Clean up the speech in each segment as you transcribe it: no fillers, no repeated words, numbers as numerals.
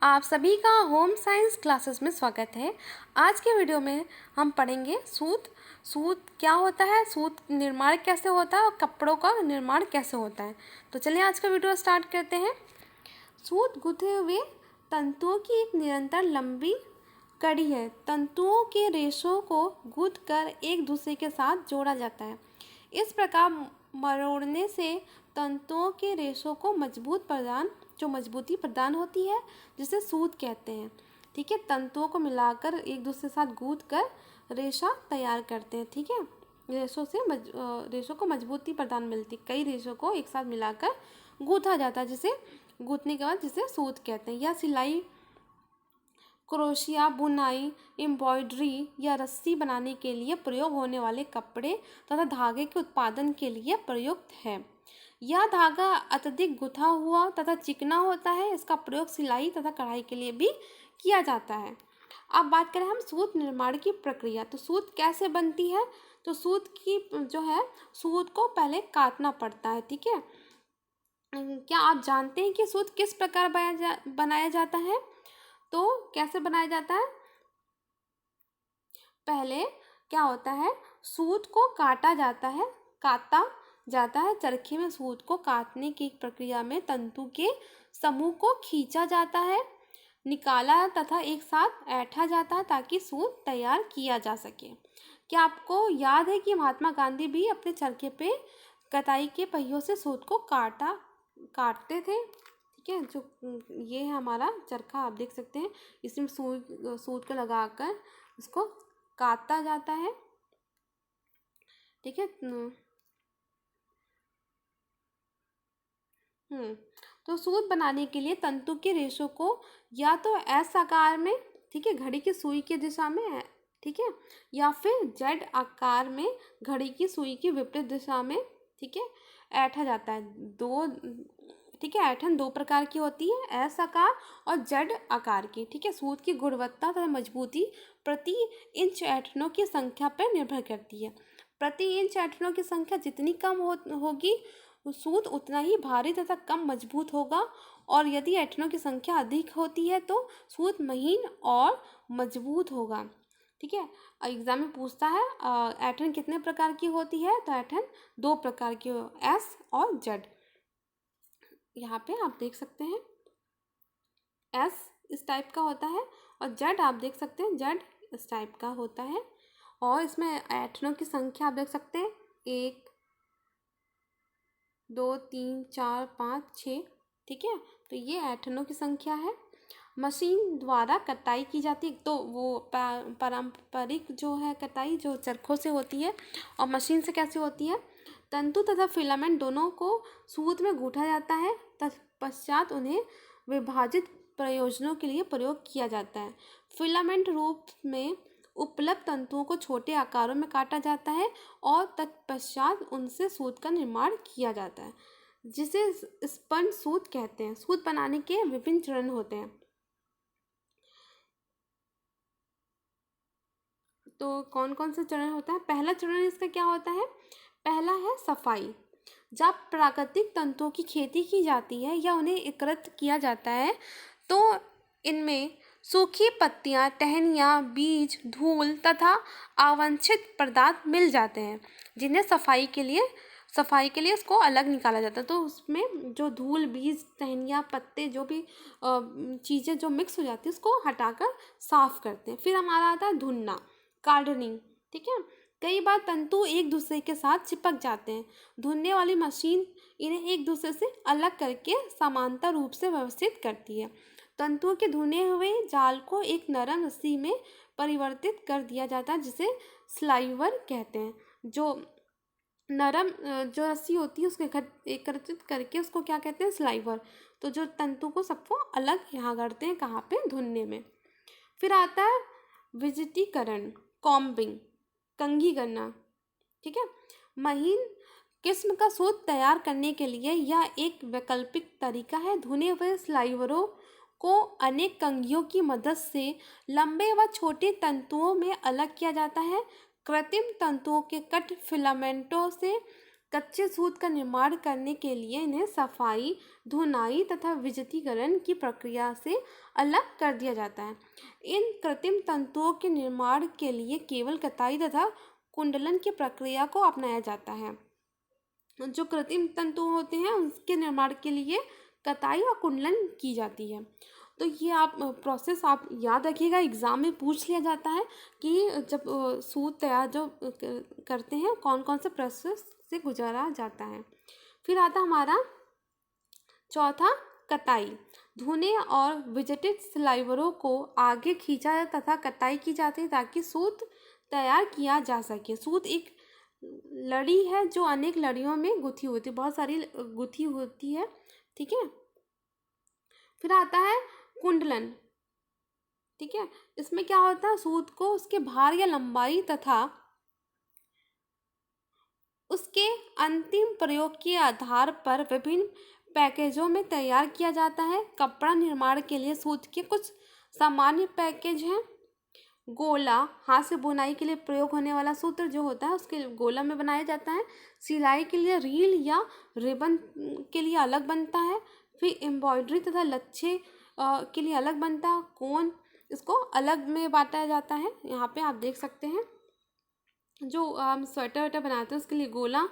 आप सभी का होम साइंस क्लासेस में स्वागत है। आज के वीडियो में हम पढ़ेंगे सूत। सूत क्या होता है, सूत निर्माण कैसे होता है और कपड़ों का निर्माण कैसे होता है। तो चलिए आज का वीडियो स्टार्ट करते हैं। सूत गुथे हुए तंतुओं की एक निरंतर लंबी कड़ी है। तंतुओं के रेशों को गूंथ कर एक दूसरे के साथ जोड़ा जाता है। इस प्रकार मरोड़ने से तंतुओं के रेशों को मजबूती प्रदान होती है, जिसे सूत कहते हैं। ठीक है, तंतुओं को मिलाकर एक दूसरे के साथ गूंथ कर रेशा तैयार करते हैं। ठीक है, रेशों को मजबूती प्रदान मिलती, कई रेशों को एक साथ मिलाकर गूंथा जाता है, जिसे गूंथने के बाद जिसे सूत कहते हैं। यह सिलाई, क्रोशिया, बुनाई, एम्ब्रॉयडरी या रस्सी बनाने के लिए प्रयोग होने वाले कपड़े तथा धागे के उत्पादन के लिए प्रयुक्त है। यह धागा अत्यधिक गुथा हुआ तथा चिकना होता है। इसका प्रयोग सिलाई तथा कढ़ाई के लिए भी किया जाता है। अब बात करें हम सूत निर्माण की प्रक्रिया, तो सूत कैसे बनती है। तो सूत को पहले काटना पड़ता है। ठीक है, क्या आप जानते हैं कि सूत किस प्रकार बनाया जाता है। तो कैसे बनाया जाता है, पहले क्या होता है, सूत को काटा जाता है। चरखे में सूत को काटने की प्रक्रिया में तंतु के समूह को खींचा जाता है, निकाला तथा एक साथ ऐंठा जाता है ताकि सूत तैयार किया जा सके। क्या आपको याद है कि महात्मा गांधी भी अपने चरखे पे कताई के पहियों से सूत को काटते थे। ठीक है, जो ये है हमारा चरखा, आप देख सकते हैं, इसमें सूत को लगाकर इसको काटा जाता है। ठीक है, तो सूत बनाने के लिए तंतु के रेशों को या तो एस आकार में, ठीक है, घड़ी की सुई की दिशा में, ठीक है, या फिर जेड आकार में घड़ी की सुई की विपरीत दिशा में, ठीक है, ऐंठा जाता है। ठीक है, ऐंठन दो प्रकार की होती है, एस आकार और जेड आकार की। ठीक है, सूत की गुणवत्ता तथा मजबूती प्रति इंच ऐंठनों की संख्या पर निर्भर करती है। प्रति इंच ऐंठनों की संख्या जितनी कम होगी, सूत उतना ही भारी तथा कम मजबूत होगा, और यदि ऐंठनों की संख्या अधिक होती है तो सूत महीन और मजबूत होगा। ठीक है, एग्जाम में पूछता है ऐंठन कितने प्रकार की होती है, तो ऐंठन दो प्रकार की, एस और जेड। यहाँ पे आप देख सकते हैं एस इस टाइप का होता है और जेड आप देख सकते हैं जेड इस टाइप का होता है। और इसमें ऐंठनों की संख्या आप देख सकते हैं 1 2 3 4 5 6। ठीक है, तो ये ऐंठनों की संख्या है। मशीन द्वारा कटाई की जाती है, तो वो पारंपरिक जो है कटाई जो चरखों से होती है, और मशीन से कैसे होती है, तंतु तथा फिलामेंट दोनों को सूत में गूंथा जाता है, तत्पश्चात उन्हें विभाजित प्रयोजनों के लिए प्रयोग किया जाता है। फिलामेंट रूप में उपलब्ध तंतुओं को छोटे आकारों में काटा जाता है और तत्पश्चात उनसे सूत का निर्माण किया जाता है, जिसे स्पन सूत कहते हैं। सूत बनाने के विभिन्न चरण होते हैं। तो कौन कौन सा चरण होता है, पहला चरण इसका क्या होता है, पहला है सफाई। जब प्राकृतिक तंतुओं की खेती की जाती है या उन्हें एकत्रित किया जाता है, तो इनमें सूखी पत्तियां, टहनियाँ, बीज, धूल तथा अवांछित पदार्थ मिल जाते हैं, जिन्हें सफाई के लिए उसको अलग निकाला जाता है। तो उसमें जो धूल, बीज, टहनियाँ, पत्ते, जो भी चीज़ें जो मिक्स हो जाती है, उसको हटाकर साफ करते हैं। फिर हमारा आता है धुनना, कार्डनिंग। ठीक है, कई बार तंतु एक दूसरे के साथ चिपक जाते हैं। धुनने वाली मशीन इन्हें एक दूसरे से अलग करके समांतर रूप से व्यवस्थित करती है। तंतुओं के धुने हुए जाल को एक नरम रस्सी में परिवर्तित कर दिया जाता है, जिसे स्लाइवर कहते हैं। जो नरम जो रस्सी होती है उसको एकत्रित करके उसको क्या कहते हैं, स्लाइवर। तो जो तंतु को सबको अलग यहाँ करते हैं, कहाँ पे, धुनने में। फिर आता है विजिटीकरण, कॉम्बिंग, कंघी करना। ठीक है, महीन किस्म का सूत तैयार करने के लिए यह एक वैकल्पिक तरीका है। धुने हुए स्लाइवरों को अनेक कंघियों की मदद से लंबे व छोटे तंतुओं में अलग किया जाता है। कृत्रिम तंतुओं के कट फिलामेंटों से कच्चे सूत का निर्माण करने के लिए इन्हें सफाई, धुनाई तथा विद्युतीकरण की प्रक्रिया से अलग कर दिया जाता है। इन कृत्रिम तंतुओं के निर्माण के लिए केवल कताई तथा कुंडलन की प्रक्रिया को अपनाया जाता है। जो कृत्रिम तंतु होते हैं उसके निर्माण के लिए कताई और कुंडलन की जाती है। तो ये आप प्रोसेस आप याद रखिएगा, एग्ज़ाम में पूछ लिया जाता है कि जब सूत तैयार जो करते हैं कौन कौन से प्रोसेस से गुजारा जाता है। फिर आता हमारा चौथा, कताई। धुने और विजेटेड स्लाइवरों को आगे खींचा तथा कताई की जाती है ताकि सूत तैयार किया जा सके। सूत एक लड़ी है जो अनेक लड़ियों में गुथी होती है, बहुत सारी गुथी होती है, ठीक है। फिर आता है कुंडलन, ठीक है। इसमें क्या होता है, सूत को उसके भार या लंबाई तथा उसके अंतिम प्रयोग के आधार पर विभिन्न पैकेजों में तैयार किया जाता है। कपड़ा निर्माण के लिए सूत के कुछ सामान्य पैकेज हैं। गोला, हाथ से बुनाई के लिए प्रयोग होने वाला सूत्र जो होता है उसके गोला में बनाया जाता है। सिलाई के लिए रील या रिबन के लिए अलग बनता है। फिर एम्ब्रॉयडरी तथा लच्छे के लिए अलग बनता है। कोन, इसको अलग में बांटा जाता है। यहाँ पे आप देख सकते हैं जो हम स्वेटर वेटर बनाते हैं उसके लिए गोला,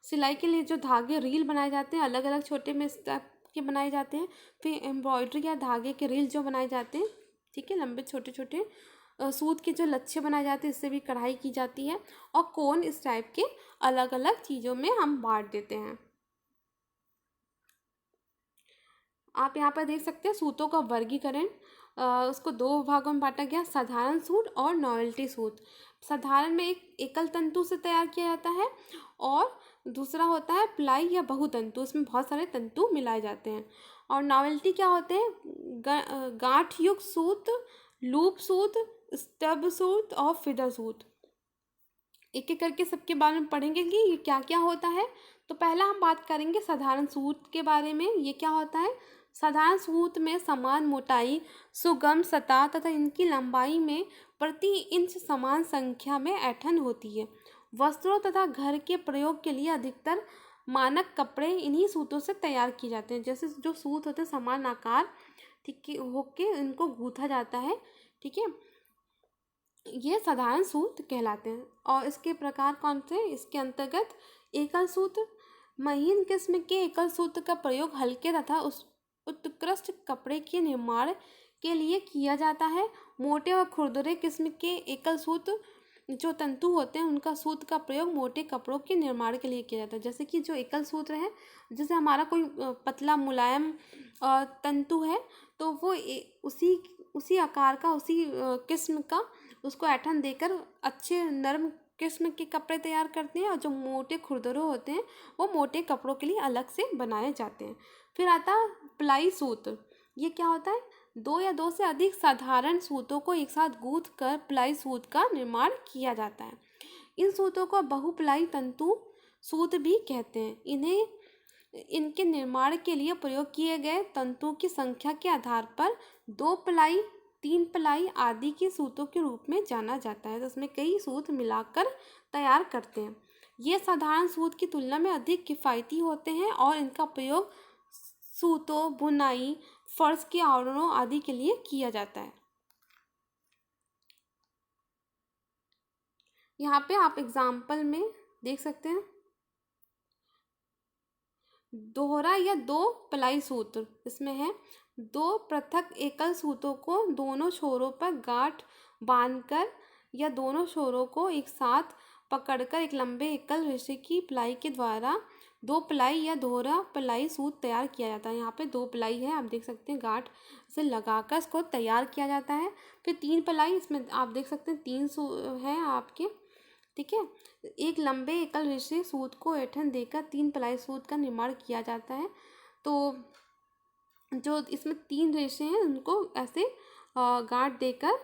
सिलाई के लिए जो धागे रील बनाए जाते हैं अलग अलग छोटे में इस टाइप के बनाए जाते हैं। फिर एम्ब्रॉयडरी या धागे के रील जो बनाए जाते हैं, ठीक है, लंबे छोटे छोटे। सूत के जो लच्छे बनाए जाते हैं इससे भी कढ़ाई की जाती है। और कोन, इस टाइप के अलग अलग चीज़ों में हम बांट देते हैं। आप यहाँ पर देख सकते हैं सूतों का वर्गीकरण, उसको दो भागों में बांटा गया, साधारण सूट और नॉवेल्टी सूट। साधारण में एक एकल तंतु से तैयार किया जाता है और दूसरा होता है प्लाई या बहुतंतु, इसमें बहुत सारे तंतु मिलाए जाते हैं। और नॉवेल्टी क्या होते हैं, गांठ युक्त सूत, लूप सूत, स्टब सूत और फिदर सूत। एक एक करके सबके बारे में पढ़ेंगे कि ये क्या क्या होता है। तो पहला हम बात करेंगे साधारण सूत के बारे में। ये क्या होता है, साधारण सूत में समान मोटाई, सुगम सतह तथा इनकी लंबाई में प्रति इंच समान संख्या में ऐंठन होती है। वस्त्रों तथा घर के प्रयोग के लिए अधिकतर मानक कपड़े इन्हीं सूतों से तैयार किए जाते हैं। जैसे जो सूत होते हैं समान आकार, ठीक है, होके इनको गूंथा जाता है, ठीक है। ये साधारण सूत कहलाते हैं। और इसके प्रकार कौन से, इसके अंतर्गत एकल सूत, महीन किस्म के एकल सूत का प्रयोग हल्के तथा उस उत्कृष्ट कपड़े के निर्माण के लिए किया जाता है। मोटे और खुरदुरे किस्म के एकल सूत जो तंतु होते हैं उनका सूत का प्रयोग मोटे कपड़ों के निर्माण के लिए किया जाता है। जैसे कि जो एकल सूत्र है, जैसे हमारा कोई पतला मुलायम तंतु है तो वो उसी आकार का, उसी किस्म का उसको ऐंठन देकर अच्छे नरम किस्म के कपड़े तैयार करते हैं। और जो मोटे खुरदुरे होते हैं वो मोटे कपड़ों के लिए अलग से बनाए जाते हैं। फिर आता प्लाई सूत। ये क्या होता है, दो या दो से अधिक साधारण सूतों को एक साथ गूंथ कर प्लाई सूत का निर्माण किया जाता है। इन सूतों को बहुप्लाई तंतु सूत भी कहते हैं। इनके निर्माण के लिए प्रयोग किए गए तंतुओं की संख्या के आधार पर दो प्लाई, तीन प्लाई आदि के सूतों के रूप में जाना जाता है। तो इसमें कई सूत मिलाकर तैयार करते हैं। ये साधारण सूत की तुलना में अधिक किफ़ायती होते हैं और इनका प्रयोग सूतों, बुनाई, फर्श के आवरणों आदि के लिए किया जाता है। यहाँ पे आप एग्जाम्पल में देख सकते हैं, दोहरा या दो प्लाई सूत्र। इसमें है दो पृथक एकल सूतों को दोनों छोरों पर गांठ बांधकर या दोनों छोरों को एक साथ पकड़कर एक लंबे एकल रेशे की प्लाई के द्वारा दो प्लाई या दोहरा प्लाई सूत तैयार किया जाता है। यहाँ पे दो प्लाई है, आप देख सकते हैं, गांठ से लगाकर इसको तैयार किया जाता है। फिर तीन प्लाई, इसमें आप देख सकते हैं तीन है आपके, ठीक है। एक लंबे एकल रेशे सूत को ऐंठन देकर तीन प्लाई सूत का निर्माण किया जाता है। तो जो इसमें तीन रेशे हैं उनको ऐसे गांठ देकर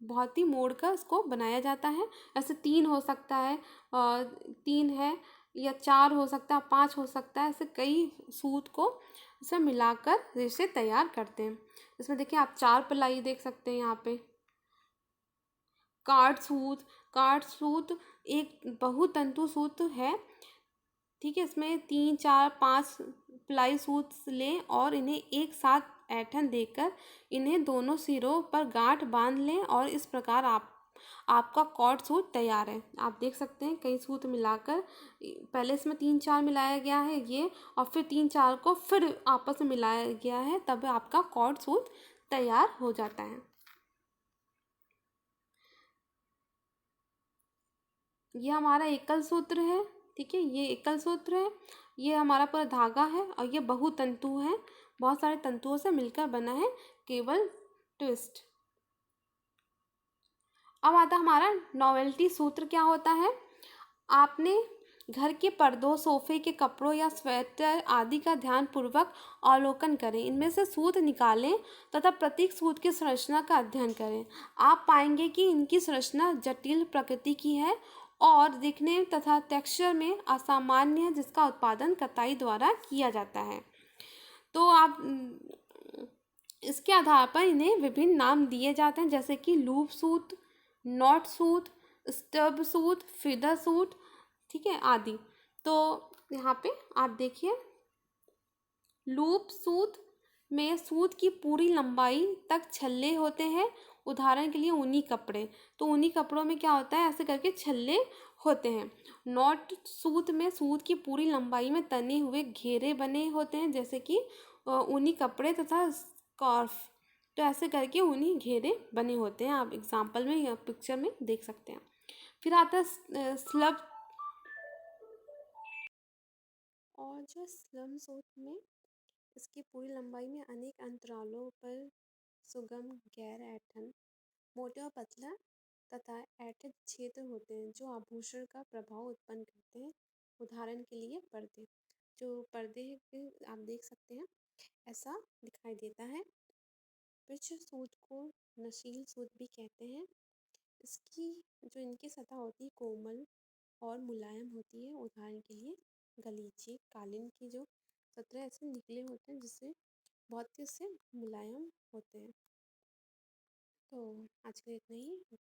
बहुत ही मोड़ कर इसको बनाया जाता है। ऐसे तीन हो सकता है, तीन है या चार हो सकता है, पांच हो सकता है, ऐसे कई सूत को इसमें मिलाकर रेशे तैयार करते हैं। इसमें देखिए आप चार प्लाई देख सकते हैं यहाँ पे। कार्ड सूत एक बहुतंतु सूत है ठीक है, इसमें 3 4 5 प्लाई सूत लें और इन्हें एक साथ ऐंठन देकर इन्हें दोनों सिरों पर गांठ बांध लें और इस प्रकार आपका कॉर्ड सूट तैयार है। आप देख सकते हैं कई सूत मिलाकर पहले इसमें 3 4 मिलाया गया है ये, और फिर 3 4 को फिर आपस में मिलाया गया है, तब आपका कॉर्ड सूट तैयार हो जाता है। ये हमारा एकल सूत्र है, ठीक है, ये एकल सूत्र है, ये हमारा पूरा धागा है और ये बहुतंतु है, बहुत सारे तंतुओं से मिलकर बना है केवल ट्विस्ट। अब आता हमारा नॉवेल्टी सूत्र। क्या होता है, आपने घर के पर्दों, सोफे के कपड़ों या स्वेटर आदि का ध्यान पूर्वक अवलोकन करें, इनमें से सूत निकालें तथा प्रत्येक सूत की संरचना का अध्ययन करें। आप पाएंगे कि इनकी संरचना जटिल प्रकृति की है और दिखने तथा टेक्सचर में असामान्य है, जिसका उत्पादन कताई द्वारा किया जाता है। तो आप इसके आधार पर इन्हें विभिन्न नाम दिए जाते हैं, जैसे कि लूप सूत, नॉट सूत, स्टब सूत, फिदर सूत, ठीक है, आदि। तो यहाँ पे आप देखिए, लूप सूत में सूत की पूरी लंबाई तक छल्ले होते हैं। उदाहरण के लिए ऊनी कपड़े, तो ऊनी कपड़ों में क्या होता है, ऐसे करके छल्ले होते हैं। नॉट सूत में सूत की पूरी लंबाई में तने हुए घेरे बने होते हैं, जैसे कि ऊनी कपड़े तथा स्कार्फ, तो ऐसे करके ऊनी घेरे बने होते हैं। आप एग्जाम्पल में या पिक्चर में देख सकते हैं। फिर आता है स्लब, और जो स्लम सूत में इसकी पूरी लंबाई में अनेक अंतरालों पर सुगम गैर ऐंठन, मोटे और पतला तथा ऐंठित क्षेत्र होते हैं जो आभूषण का प्रभाव उत्पन्न करते हैं। उदाहरण के लिए पर्दे, जो पर्दे के आप देख सकते हैं ऐसा दिखाई देता है। पिच सूत को नशील सूत भी कहते हैं। इसकी जो इनकी सतह होती है कोमल और मुलायम होती है। उदाहरण के लिए गलीचे, कालीन की जो सतह ऐसे निकले होते हैं जिससे बहुत ही उससे मुलायम होते हैं। तो आज के लिए इतना ही।